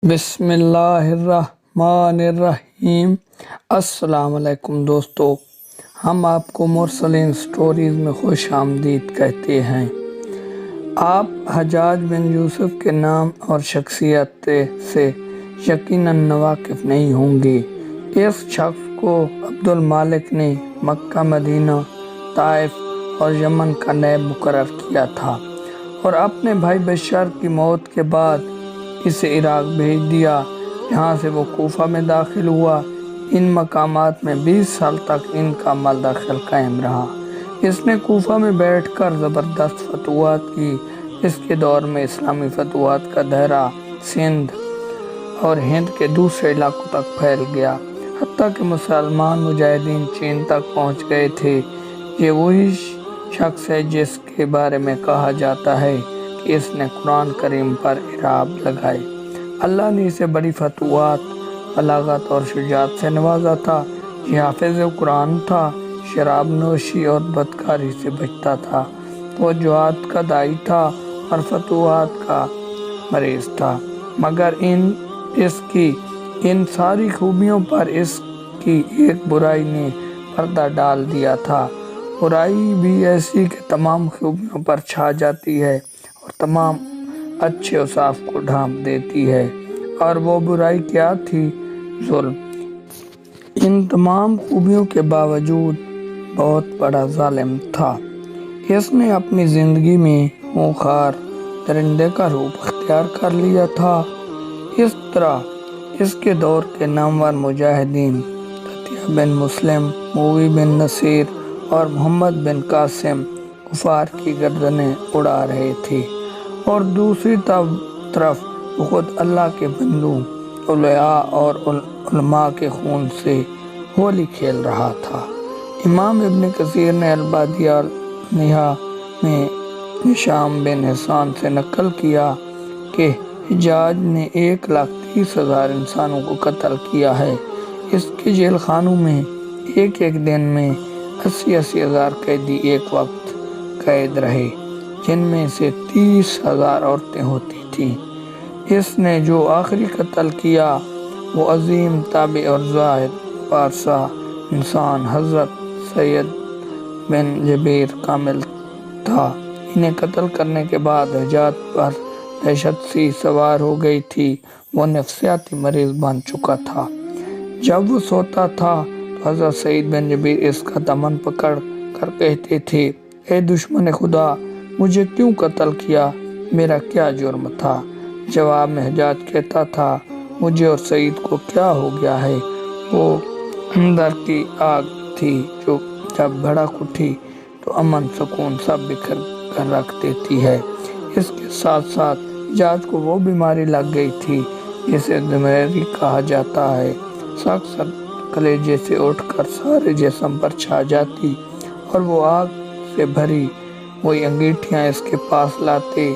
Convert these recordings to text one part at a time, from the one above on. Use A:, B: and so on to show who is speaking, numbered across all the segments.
A: بسم اللہ الرحمن الرحیم۔ السلام علیکم دوستو، ہم آپ کو مرسلین سٹوریز میں خوش آمدید کہتے ہیں۔ آپ حجاج بن یوسف کے نام اور شخصیت سے یقیناً ناواقف نہیں ہوں گے۔ اس شخص کو عبد المالک نے مکہ، مدینہ، طائف اور یمن کا نائب مقرر کیا تھا اور اپنے بھائی بشار کی موت کے بعد اسے عراق بھیج دیا، جہاں سے وہ کوفہ میں داخل ہوا۔ ان مقامات میں 20 سال تک ان کا عمل دخل قائم رہا۔ اس نے کوفہ میں بیٹھ کر زبردست فتوحات کی۔ اس کے دور میں اسلامی فتوحات کا دائرہ سندھ اور ہند کے دوسرے علاقوں تک پھیل گیا، حتیٰ کہ مسلمان مجاہدین چین تک پہنچ گئے تھے۔ یہ وہی شخص ہے جس کے بارے میں کہا جاتا ہے کہ اس نے قرآن کریم پر اعراب لگائے۔ اللہ نے اسے بڑی فتوحات، بلاغت اور شجاعت سے نوازا تھا۔ یہ حافظ قرآن تھا، شراب نوشی اور بدکاری سے بچتا تھا، توجہات کا داعی تھا اور فتوحات کا مریض تھا، مگر اس کی ان ساری خوبیوں پر اس کی ایک برائی نے پردہ ڈال دیا تھا۔ برائی بھی ایسی کہ تمام خوبیوں پر چھا جاتی ہے اور تمام اچھے اوصاف کو ڈھانپ دیتی ہے، اور وہ برائی کیا تھی؟ ظلم۔ ان تمام خوبیوں کے باوجود بہت بڑا ظالم تھا۔ اس نے اپنی زندگی میں خونخوار درندے کا روپ اختیار کر لیا تھا۔ اس طرح اس کے دور کے نامور مجاہدین تتیہ بن مسلم، مووی بن نصیر اور محمد بن قاسم کفار کی گردنیں اڑا رہے تھے، اور دوسری طرف وہ خود اللہ کے بندوں، اولیاء اور علماء کے خون سے ہولی کھیل رہا تھا۔ امام ابن کثیر نے البدیہ والنہایہ میں ہشام بن حسان سے نقل کیا کہ حجاج نے 1,30,000 انسانوں کو قتل کیا ہے۔ اس کے جیل خانوں میں ایک دن میں 80,000 قیدی ایک وقت قید رہے، جن میں سے 30,000 عورتیں ہوتی تھیں۔ اس نے جو آخری قتل کیا وہ عظیم تابع اور زاہد پارسا انسان حضرت سعید بن جبیر کامل تھا۔ انہیں قتل کرنے کے بعد حجاج پر دہشت سی سوار ہو گئی تھی۔ وہ نفسیاتی مریض بن چکا تھا۔ جب وہ سوتا تھا تو حضرت سعید بن جبیر اس کا دامن پکڑ کر کہتے تھے، اے دشمن خدا، مجھے کیوں قتل کیا؟ میرا کیا جرم تھا؟ جواب میں حجاج کہتا تھا، مجھے اور سعید کو کیا ہو گیا ہے؟ وہ اندر کی آگ تھی جو جب بھڑک اٹھی تو امن سکون سب بکھر کر رکھ دیتی ہے۔ اس کے ساتھ ساتھ حجاج کو وہ بیماری لگ گئی تھی جسے دماغی کہا جاتا ہے۔ سخت کلیجے سے اٹھ کر سارے جسم پر چھا جاتی اور وہ آگ سے بھری ہوئی انگیٹھیاں اس کے پاس لاتے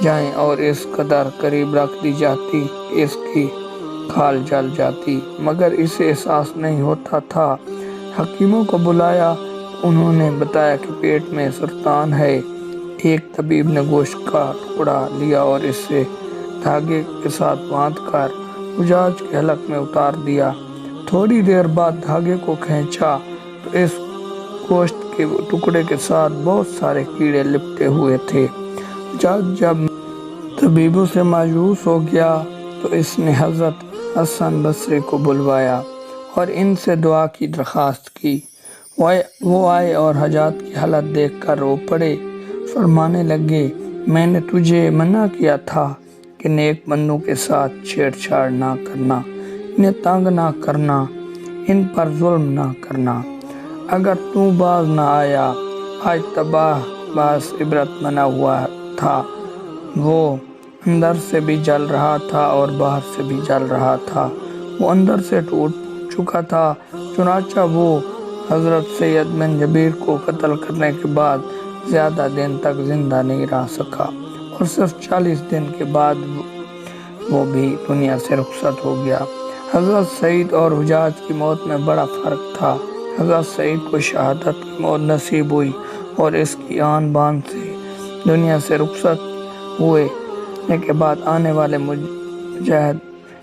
A: جائیں اور اس قدر قریب رکھ دی جاتی کہ اس کی کھال جل جاتی، مگر اسے احساس نہیں ہوتا تھا۔ حکیموں کو بلایا تو انہوں نے بتایا کہ پیٹ میں سرطان ہے۔ ایک طبیب نے گوشت کا ٹکڑا لیا اور اسے دھاگے کے ساتھ باندھ کر حجاج کے حلق میں اتار دیا۔ تھوڑی دیر بعد دھاگے کو کھینچا تو اس گوشت کے ٹکڑے کے ساتھ بہت سارے کیڑے لپٹے ہوئے تھے۔ حجاج جب طبیبوں سے مایوس ہو گیا تو اس نے حضرت حسن بصری کو بلوایا اور ان سے دعا کی درخواست کی۔ وہ آئے اور حجاج کی حالت دیکھ کر رو پڑے، فرمانے لگے، میں نے تجھے منع کیا تھا کہ نیک بندوں کے ساتھ چھیڑ چھاڑ نہ کرنا، انہیں تنگ نہ کرنا، ان پر ظلم نہ کرنا۔ اگر تو باز نہ آیا، آج تباہ باس عبرت بنا ہوا تھا۔ وہ اندر سے بھی جل رہا تھا اور باہر سے بھی جل رہا تھا۔ وہ اندر سے ٹوٹ چکا تھا، چنانچہ وہ حضرت سعید بن جبیر کو قتل کرنے کے بعد زیادہ دن تک زندہ نہیں رہ سکا، اور صرف 40 دن کے بعد وہ بھی دنیا سے رخصت ہو گیا۔ حضرت سعید اور حجاج کی موت میں بڑا فرق تھا۔ حضرت سعید کو شہادت کی موت نصیب ہوئی اور اس کی آن بان سے دنیا سے رخصت ہوئے کے بعد آنے والے مجاہد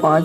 A: 5